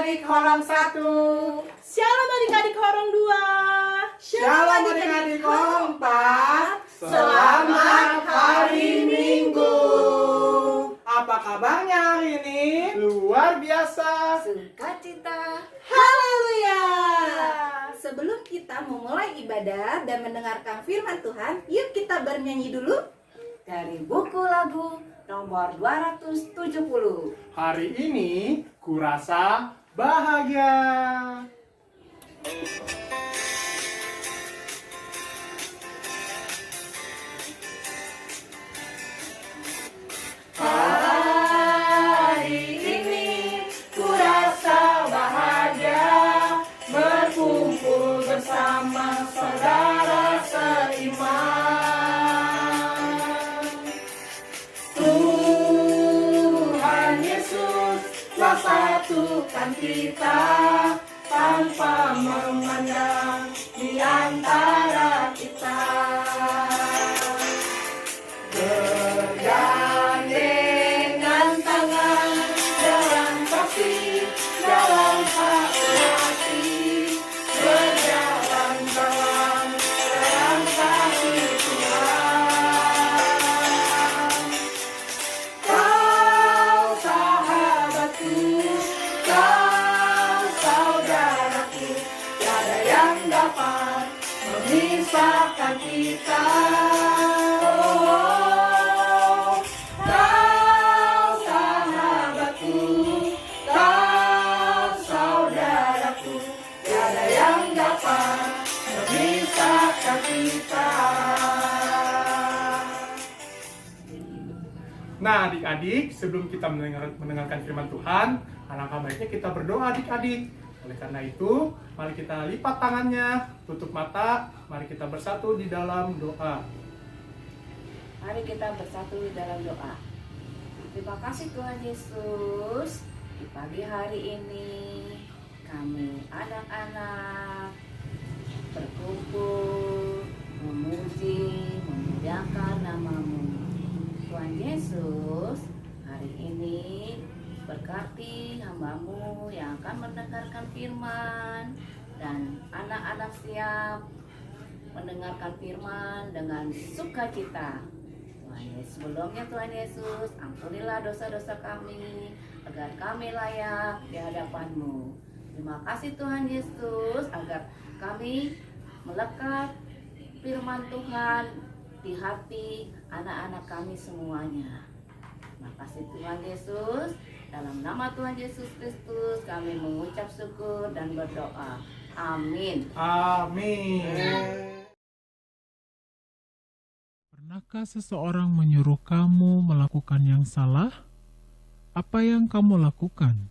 adik-adik horong 1. Shalom adik-adik horong 2. Shalom adik-adik horong 4. Selamat hari Minggu. Apa kabarnya hari ini? Luar biasa. Sukacita. Haleluya. Sebelum kita memulai ibadah dan mendengarkan firman Tuhan, yuk kita bernyanyi dulu dari buku lagu nomor 270. Hari ini kurasa bahagia. Hari ini kurasa bahagia, berkumpul bersama saudara seiman. Tuhan Yesus telah satukan kita tanpa memandang di antara kita. Bergandengan tangan dalam kasih, dalam satu hati, berjalan-jalan dalam kasih Tuhan. Kau sahabatku, kau saudaraku, tiada yang dapat memisahkan kita. Kau sahabatku, kau saudaraku, tiada yang dapat memisahkan kita. Nah adik-adik, sebelum kita mendengarkan firman Tuhan, alangkah baiknya kita berdoa adik-adik. Oleh karena itu, mari kita lipat tangannya, tutup mata, mari kita bersatu di dalam doa. Mari kita bersatu di dalam doa. Terima kasih Tuhan Yesus. Di pagi hari ini kami anak-anak berkumpul memuji, memuliakan nama-Mu. Tuhan Yesus, hari ini berkati hamba-Mu yang akan mendengarkan firman, dan anak-anak siap mendengarkan firman dengan sukacita. Tuhan Yesus, sebelumnya Tuhan Yesus, ampunilah dosa-dosa kami agar kami layak di hadapan-Mu. Terima kasih Tuhan Yesus, agar kami melekat firman Tuhan di hati anak-anak kami semuanya. Terima kasih Tuhan Yesus. Dalam nama Tuhan Yesus Kristus kami mengucap syukur dan berdoa. Amin. Amin. Pernahkah seseorang menyuruh kamu melakukan yang salah? Apa yang kamu lakukan?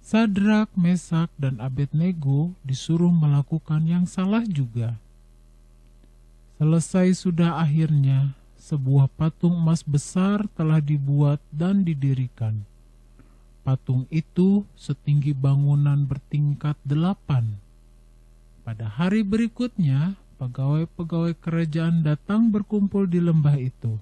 Sadrak, Mesak, dan Abednego disuruh melakukan yang salah juga. Selesai sudah akhirnya, sebuah patung emas besar telah dibuat dan didirikan. Patung itu setinggi bangunan bertingkat 8. Pada hari berikutnya, pegawai-pegawai kerajaan datang berkumpul di lembah itu.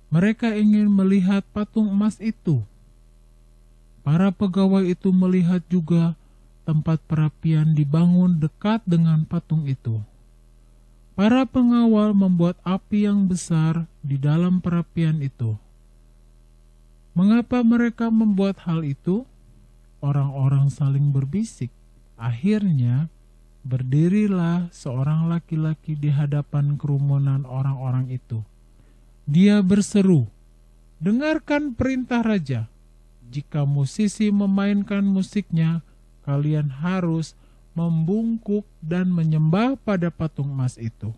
Mereka ingin melihat patung emas itu. Para pegawai itu melihat juga tempat perapian dibangun dekat dengan patung itu. Para pengawal membuat api yang besar di dalam perapian itu. Mengapa mereka membuat hal itu? Orang-orang saling berbisik. Akhirnya, berdirilah seorang laki-laki di hadapan kerumunan orang-orang itu. Dia berseru, "Dengarkan perintah raja. Jika musisi memainkan musiknya, kalian harus membungkuk dan menyembah pada patung emas itu.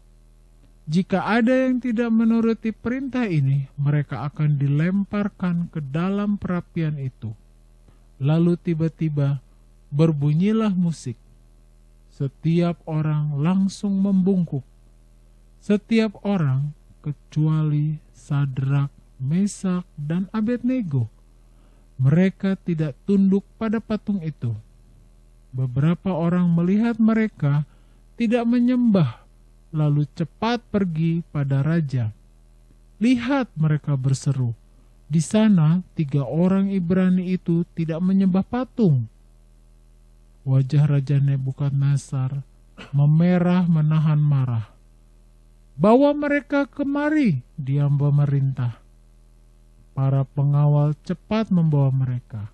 Jika ada yang tidak menuruti perintah ini, mereka akan dilemparkan ke dalam perapian itu." Lalu tiba-tiba berbunyilah musik. Setiap orang langsung membungkuk. Setiap orang kecuali Sadrak, Mesak, dan Abednego. Mereka tidak tunduk pada patung itu. Beberapa orang melihat mereka tidak menyembah, lalu cepat pergi pada raja. Lihat, mereka berseru, di sana 3 orang Ibrani itu tidak menyembah patung, Wajah Raja Nebukadnezar memerah menahan marah. "Bawa mereka kemari," dia memerintah. Para pengawal cepat membawa mereka.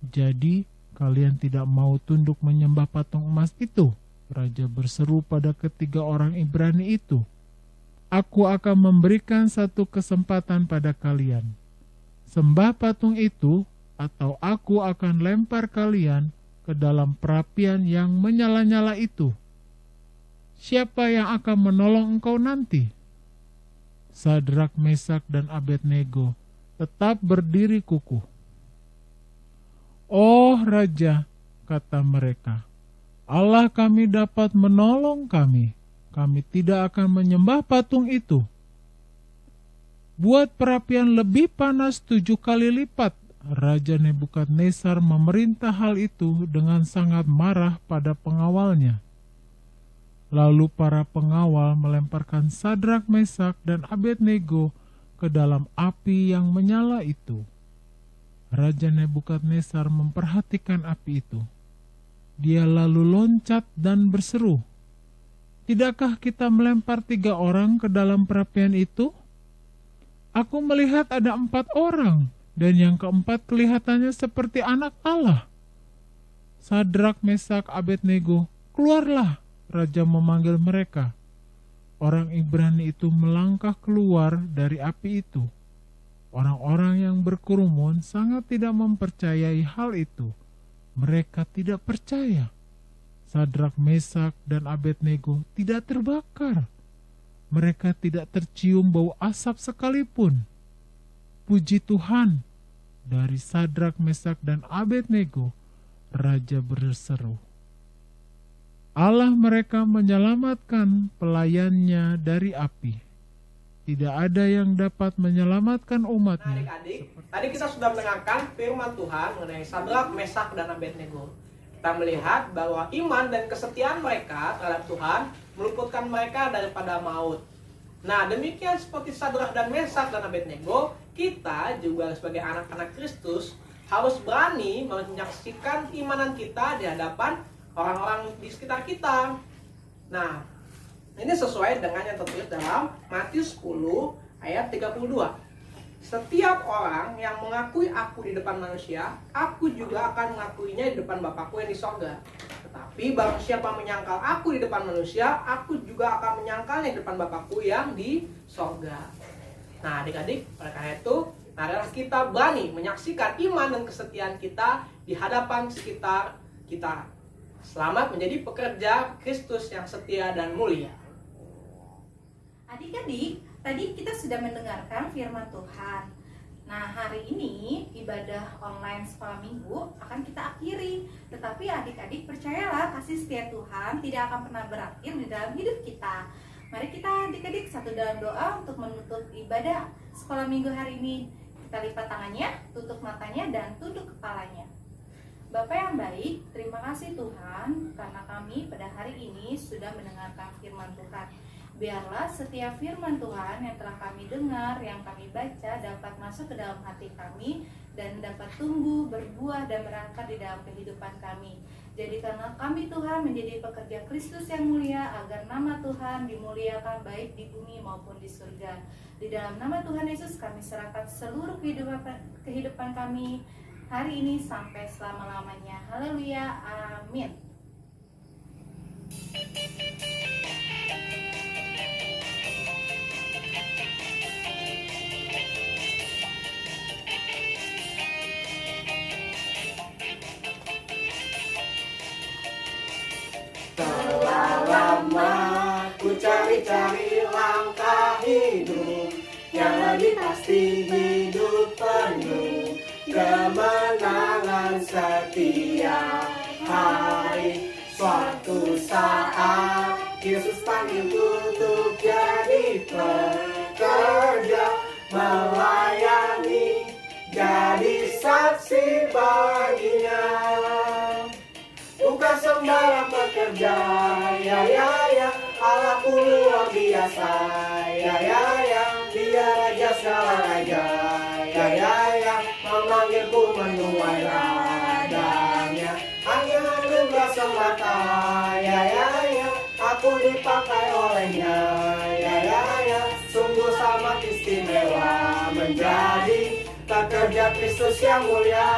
"Jadi kalian tidak mau tunduk menyembah patung emas itu?" Raja berseru pada ketiga orang Ibrani itu. "Aku akan memberikan satu kesempatan pada kalian. Sembah patung itu, atau aku akan lempar kalian ke dalam perapian yang menyala-nyala itu. Siapa yang akan menolong engkau nanti?" Sadrak, Mesak, dan Abednego tetap berdiri kukuh. "Oh Raja," kata mereka, "Allah kami dapat menolong kami. Kami tidak akan menyembah patung itu. Buat perapian lebih panas 7 kali lipat." Raja Nebukadnezar memerintah hal itu dengan sangat marah pada pengawalnya. Lalu para pengawal melemparkan Sadrak, Mesak, dan Abednego ke dalam api yang menyala itu. Raja Nebukadnezar memperhatikan api itu. Dia lalu loncat dan berseru, "Tidakkah kita melempar 3 orang ke dalam perapian itu? Aku melihat ada 4 orang, dan yang keempat kelihatannya seperti anak Allah." Sadrak, Mesak, Abednego, "Keluarlah!" Raja memanggil mereka. Orang Ibrani itu melangkah keluar dari api itu. Orang-orang yang berkerumun sangat tidak mempercayai hal itu. Mereka tidak percaya. Sadrak, Mesak, dan Abednego tidak terbakar. Mereka tidak tercium bau asap sekalipun. Puji Tuhan! Dari Sadrak, Mesak, dan Abednego, Raja berseru, "Allah mereka menyelamatkan pelayannya dari api. Tidak ada yang dapat menyelamatkan umatnya." Adik-adik, tadi kita sudah mendengarkan firman Tuhan mengenai Sadrak, Mesak, dan Abednego. Kita melihat bahwa iman dan kesetiaan mereka terhadap Tuhan meluputkan mereka daripada maut. Nah, demikian seperti Sadrak dan Mesak dan Abednego, kita juga sebagai anak-anak Kristus harus berani menyaksikan keimanan kita di hadapan orang-orang di sekitar kita. Nah, ini sesuai dengan yang tertulis dalam Matius 10 ayat 32. "Setiap orang yang mengakui aku di depan manusia, aku juga akan mengakuinya di depan Bapakku yang di sorga. Tetapi barang siapa menyangkal aku di depan manusia, aku juga akan menyangkalnya di depan Bapakku yang di sorga." Nah, adik-adik, oleh karena itu, marilah kita berani menyaksikan iman dan kesetiaan kita di hadapan sekitar kita. Selamat menjadi pekerja Kristus yang setia dan mulia. Adik-adik, tadi kita sudah mendengarkan firman Tuhan. Nah, hari ini ibadah online sekolah minggu akan kita akhiri. Tetapi adik-adik percayalah, kasih setia Tuhan tidak akan pernah berakhir di dalam hidup kita. Mari kita adik-adik satu dalam doa untuk menutup ibadah sekolah minggu hari ini. Kita lipat tangannya, tutup matanya, dan tunduk kepalanya. Bapa yang baik, terima kasih Tuhan karena kami pada hari ini sudah mendengarkan firman Tuhan. Biarlah setiap firman Tuhan yang telah kami dengar, yang kami baca dapat masuk ke dalam hati kami dan dapat tumbuh, berbuah, dan berangkat di dalam kehidupan kami. Jadikanlah kami Tuhan menjadi pekerja Kristus yang mulia, agar nama Tuhan dimuliakan baik di bumi maupun di surga. Di dalam nama Tuhan Yesus kami serahkan seluruh kehidupan kami hari ini sampai selama-lamanya. Haleluya, amin. Telah lama ku cari-cari langkah hidup yang lebih pasti, hidup penuh kemenangan setiap hari. Suatu saat Yesus panggilku untuk jadi pekerja, melayani, jadi saksi baginya. Bukan sembarang pekerja, ya ya ya, Allahku luar biasa, ya ya ya, Dia raja segala raja, ya ya ya, memanggilku menuai ladangnya. Hanya semata. Ya ya ya, aku dipakai olehnya. Ya ya ya, sungguh sangat istimewa menjadi pekerja Kristus yang mulia.